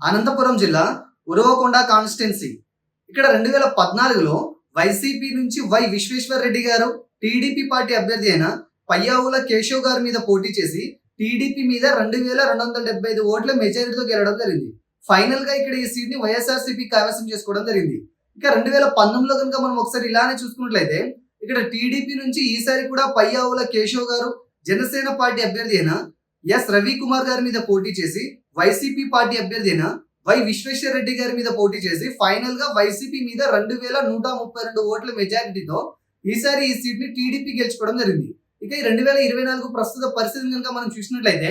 అనంతపురం జిల్లా ఉరవకొండ కాన్స్టిట్యున్సీ. ఇక్కడ 2014లో వైసీపీ నుంచి వై విశ్వేశ్వర్ రెడ్డి గారు టీడీపీ పార్టీ అభ్యర్థి అయిన పయ్యావుల కేశవ్ గారి మీద పోటీ చేసి టీడీపీ మీద 2275 ఓట్ల మెజారిటీతో గెలవడం జరిగింది. ఫైనల్ గా ఇక్కడ ఈ సీట్ ని వైఎస్ఆర్సీపీ కైవసం చేసుకోవడం జరిగింది. ఇక 2019లో కనుక మనం ఒకసారి ఇలానే చూసుకున్నట్లయితే ఇక్కడ టీడీపీ నుంచి ఈసారి కూడా పయ్యావుల కేశవ్ గారు జనసేన పార్టీ అభ్యర్థి అయిన ఎస్ రవికుమార్ గారి మీద పోటీ చేసి వైసీపీ పార్టీ అభ్యర్థి అయిన వై విశ్వేశ్వర రెడ్డి గారి మీద పోటీ చేసి ఫైనల్ గా వైసీపీ మీద 2132 ఓట్ల మెజారిటీతో ఈసారి ఈ సీట్ ని టీడీపీ గెలుచుకోవడం జరిగింది. ఇక ఈ 2024 ప్రస్తుత పరిస్థితిని కనుక మనం చూసినట్లయితే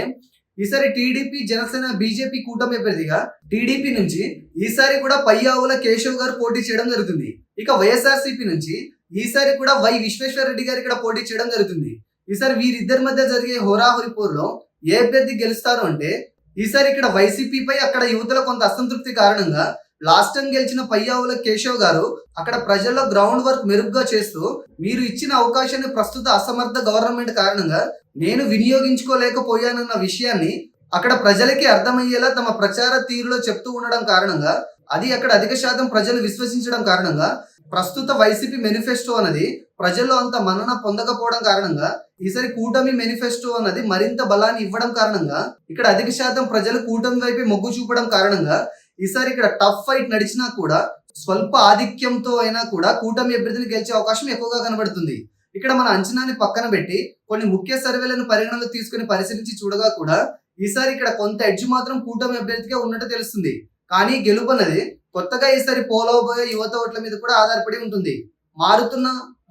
ఈసారి టీడీపీ జనసేన బీజేపీ కూటమి అభ్యర్థిగా టీడీపీ నుంచి ఈసారి కూడా పయ్యావుల కేశవ్ గారు పోటీ చేయడం జరుగుతుంది. ఇక వైఎస్ఆర్సీపీ నుంచి ఈసారి కూడా వై విశ్వేశ్వర రెడ్డి గారు ఇక్కడ పోటీ చేయడం జరుగుతుంది. ఈసారి వీరిద్దరి మధ్య జరిగే హోరాహోరీ పోరులో ఏ అభ్యర్థి గెలుస్తారు అంటే ఈసారి ఇక్కడ వైసీపీపై అక్కడ యువతలో కొంత అసంతృప్తి కారణంగా లాస్ట్ టైం గెలిచిన పయ్యావుల కేశవ్ గారు అక్కడ ప్రజల్లో గ్రౌండ్ వర్క్ మెరుగ్గా చేస్తూ మీరు ఇచ్చిన అవకాశాన్ని ప్రస్తుత అసమర్థ గవర్నమెంట్ కారణంగా నేను వినియోగించుకోలేకపోయానన్న విషయాన్ని అక్కడ ప్రజలకి అర్థమయ్యేలా తమ ప్రచార తీరులో చెప్తూ ఉండడం కారణంగా అది అక్కడ అధిక శాతం ప్రజలు విశ్వసించడం కారణంగా ప్రస్తుత వైసీపీ మేనిఫెస్టో అన్నది ప్రజల్లో అంత మన్నన పొందకపోవడం కారణంగా ఈసారి కూటమి మేనిఫెస్టో అన్నది మరింత బలాన్ని ఇవ్వడం కారణంగా ఇక్కడ అధిక శాతం ప్రజలు కూటమి వైపు మొగ్గు చూపడం కారణంగా ఈసారి ఇక్కడ టఫ్ ఫైట్ నడిచినా కూడా స్వల్ప ఆధిక్యంతో అయినా కూడా కూటమి అభ్యర్థిని గెలిచే అవకాశం ఎక్కువగా కనబడుతుంది. ఇక్కడ మన అంచనాని పక్కన పెట్టి కొన్ని ముఖ్య సర్వేలను పరిగణనలో తీసుకుని పరిశీలించి చూడగా కూడా ఈసారి ఇక్కడ కొంత ఎడ్జ్ మాత్రం కూటమి అభ్యర్థిగా ఉన్నట్టు తెలుస్తుంది. కానీ గెలుపు అనేది కొత్తగా ఈసారి పోలవబోయే యువత ఓట్ల మీద కూడా ఆధారపడి ఉంటుంది.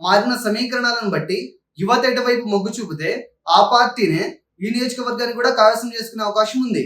మారిన సమీకరణాలను బట్టి యువత ఎటువైపు మొగ్గు చూపితే ఆ పార్టీనే ఈ నియోజకవర్గాన్ని కూడా కైవసం చేసుకునే అవకాశం ఉంది.